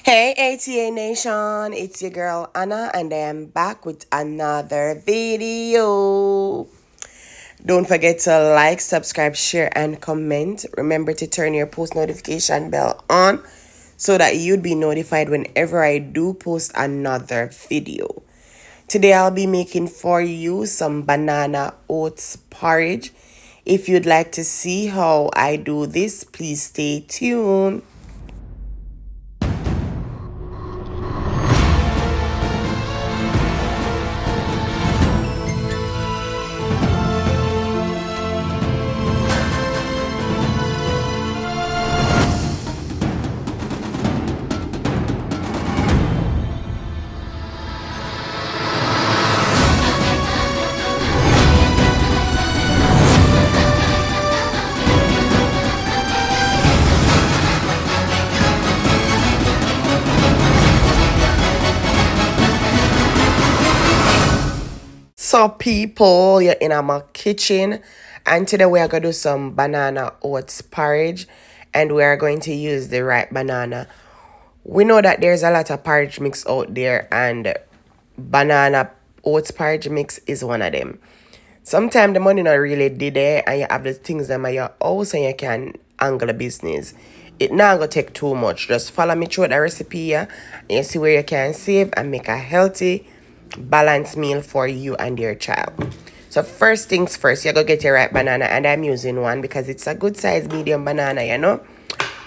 Hey ATA Nation, it's your girl Anna and I'm back with another video. Don't forget to like, subscribe, share, and comment. Remember to turn your post notification bell on so that you'd be notified whenever I do post another video. Today I'll be making for you some banana oats porridge. If you'd like to see how I do this, please stay tuned. So people, you're in my kitchen and today we are going to do some banana oats porridge and we are going to use the right banana. We know that there's a lot of porridge mix out there and banana oats porridge mix is one of them. Sometimes the money not really did there and you have the things that your house and you can angle the business. It not gonna take too much. Just follow me through the recipe here and you see where you can save and make a healthy balanced meal for you and your child. So first things first, you go get your right banana and I'm using one because it's a good size medium banana, you know.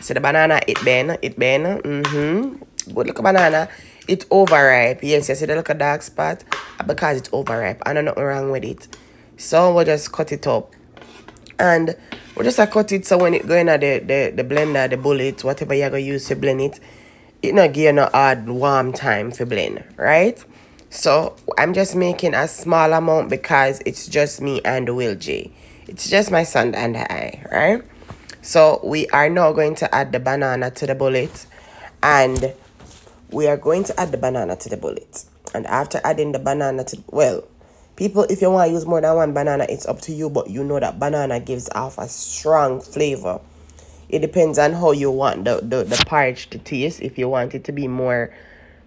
So the banana it bend. Good look banana. It overripe. Yes, you see the little dark spot because it's overripe. I don't know nothing wrong with it. So we'll just cut it up. And we'll just cut it so when it go in the blender, the bullet, whatever you're gonna use to blend it, it not give you no hard warm time for blend, right? So I'm just making a small amount because it's just me and Will J. It's just my son and I, right? So we are now going to add the banana to the bullet. And we are going to add the banana to the bullet. And after adding the banana to, well, people, if you want to use more than one banana, it's up to you. But you know that banana gives off a strong flavor. It depends on how you want the porridge to taste. If you want it to be more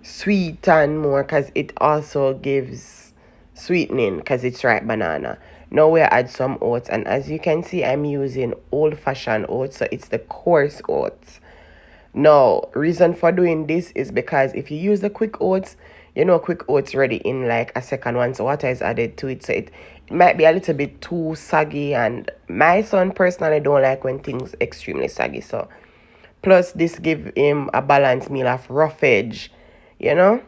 sweet and more, because it also gives sweetening because it's ripe banana. Now we add some oats, and as you can see, I'm using old-fashioned oats, so it's the coarse oats. Now, reason for doing this is because if you use the quick oats, you know quick oats ready in like a second once water is added to it, so it might be a little bit too soggy, and my son personally don't like when things extremely soggy. So plus this give him a balanced meal of roughage, you know.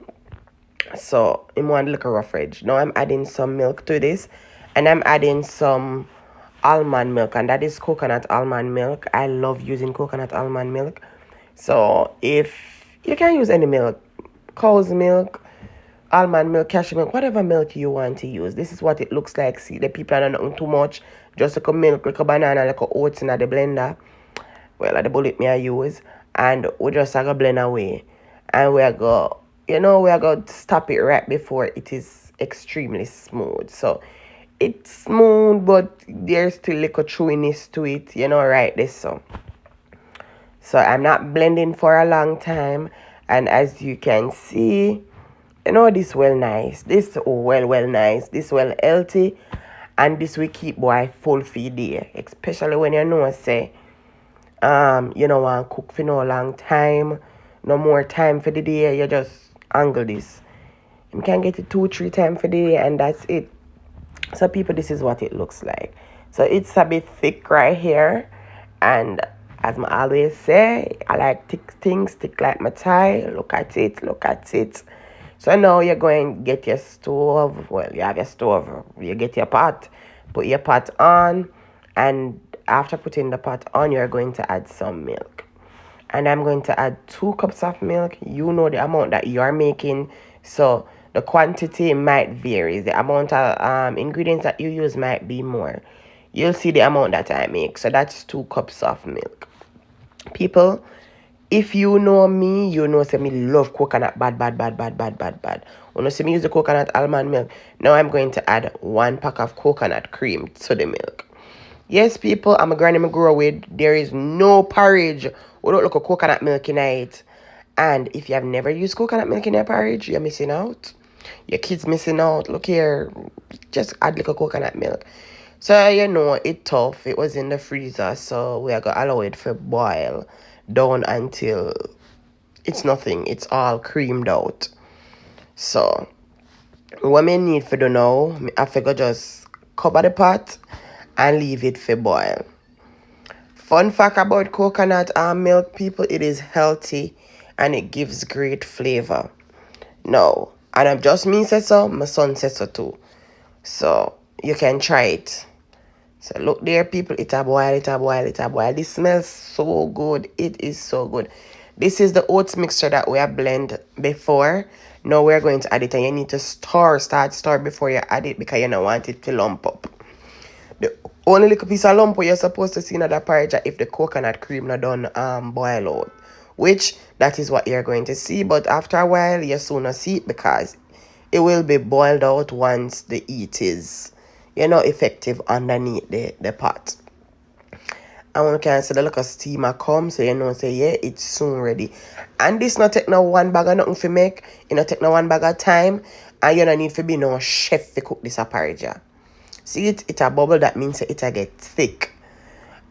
So in one little roughage. Now I'm adding some milk to this, and I'm adding some almond milk, and that is coconut almond milk. I love using coconut almond milk. So if you can use any milk, cow's milk, almond milk, cashew milk, whatever milk you want to use. This is what it looks like. See, the people are not too much. Just like a milk, like a banana, like a oats in the blender. Well, the bullet me I use. And we just have to blend away. And we are go, we are going to stop it right before it is extremely smooth. So it's smooth, but there's still like a chewiness to it, right this so. So I'm not blending for a long time. And as you can see, this well nice. This well nice. This well healthy. And this will keep boy full feed there. Especially when say, you don't want to cook for no long time. No more time for the day. You just angle this. You can get it 2-3 times for the day and that's it. So people, this is what it looks like. So it's a bit thick right here. And as I always say, I like thick things, thick like my tie. Look at it, look at it. So now you're going to get your stove. Well, you have your stove. You get your pot. Put your pot on. And after putting the pot on, you're going to add some milk. And I'm going to add 2 cups of milk. You know the amount that you're making. So the quantity might vary. The amount of ingredients that you use might be more. You'll see the amount that I make. So that's 2 cups of milk. People, if you know me, you know say me love coconut bad. When you see me use the coconut almond milk, now I'm going to add 1 pack of coconut cream to the milk. Yes, people, I'm a granny me grow with. There is no porridge without look a coconut milk in it. And if you have never used coconut milk in your porridge, you're missing out. Your kids missing out. Look here, just add little coconut milk. So it's tough. It was in the freezer, so we are gonna allow it to boil down until it's nothing. It's all creamed out. So what I need for do now, I figure just cover the pot and leave it for boil. Fun fact about coconut milk, people, it is healthy and it gives great flavor. No, and I'm just me said so, my son said so too. So you can try it. So look there, people, it a boil, it a boil, it a boil. This smells so good. It is so good. This is the oats mixture that we have blended before. Now we're going to add it, and you need to start before you add it because you don't want it to lump up. The only little piece of lump you're supposed to see in the porridge if the coconut cream not done boil out. Which that is what you're going to see, but after a while you sooner see it because it will be boiled out once the heat is effective underneath the pot. And when you can see the little steamer come, so say yeah, it's soon ready. And this not take no one bag of nothing to make, you not take no one bag of time, and you don't need to be no chef to cook this porridge. See it a bubble, that means it a get thick.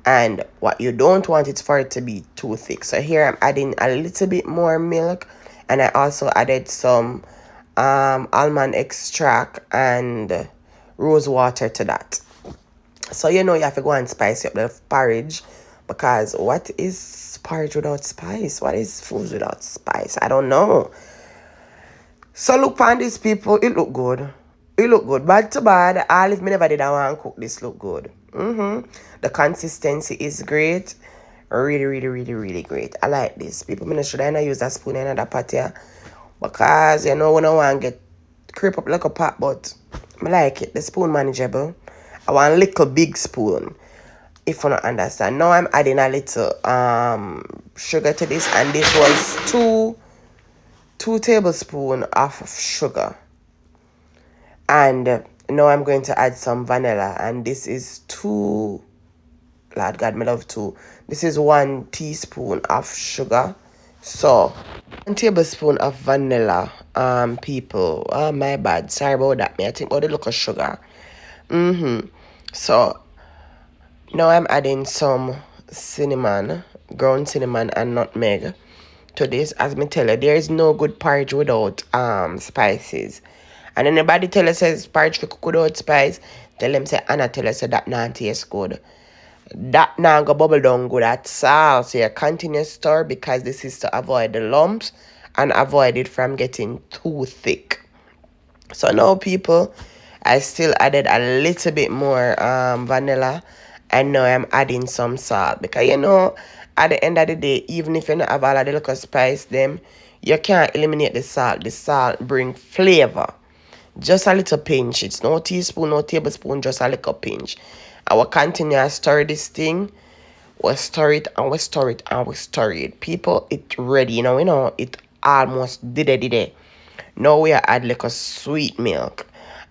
And what you don't want is for it to be too thick. So here I'm adding a little bit more milk, and I also added some almond extract and rose water to that. So you have to go and spice up the porridge, because what is porridge without spice? What is food without spice? I don't know. So look on these people, it look good. It look good. Bad to bad, all if me never did I want to cook this look good. The consistency is great. Really, really, really, really great. I like this. People, should I not use a spoon in another pot here? Because, when I want to get creep up like a pot, but I like it. The spoon manageable. I want a little big spoon, if you don't understand. Now I'm adding a little sugar to this, and this was two tablespoons of sugar. And now I'm going to add some vanilla, and this is Lord God, me love 2. This is 1 teaspoon of sugar. So 1 tablespoon of vanilla, people. Oh, my bad. Sorry about that. I think about the look of sugar. So now I'm adding some cinnamon, ground cinnamon and nutmeg to this. As me tell you, there is no good porridge without spices. And anybody tell us says porridge for cook without spice, tell them say Anna tell us say that not taste good. That now go bubble down good at all. So you continue stir, because this is to avoid the lumps and avoid it from getting too thick. So now, people, I still added a little bit more vanilla, and now I'm adding some salt, because at the end of the day, even if you don't have all of the little spice them, you can't eliminate the salt. The salt bring flavor. Just a little pinch. It's no teaspoon, no tablespoon, just a little pinch. I will continue to stir this thing. We stir it and we stir it and we stir it. People, it ready. It almost did it. Now we add like a sweet milk.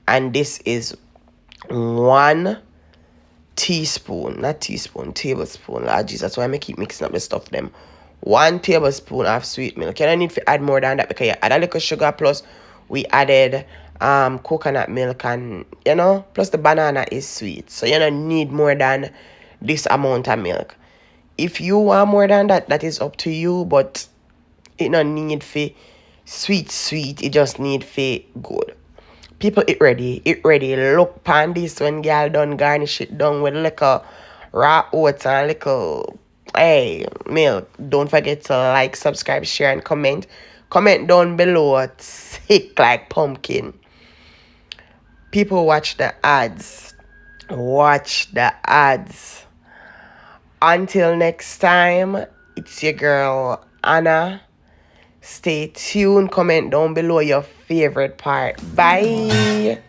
And this is 1 teaspoon. Not teaspoon, tablespoon. Lord Jesus, that's why I keep mixing up the stuff them. 1 tablespoon of sweet milk. You don't need to add more than that, because you add a little sugar, plus we added coconut milk, and plus the banana is sweet, so you don't need more than this amount of milk. If you want more than that, that is up to you, but it don't need for sweet, it just need for good. People, it ready. Look pan this when girl done garnish it down with little raw oats and little milk. Don't forget to like, subscribe, share and comment down below. Thick like pumpkin. People, watch the ads. Until next time, it's your girl Anna. Stay tuned. Comment down below your favorite part. Bye.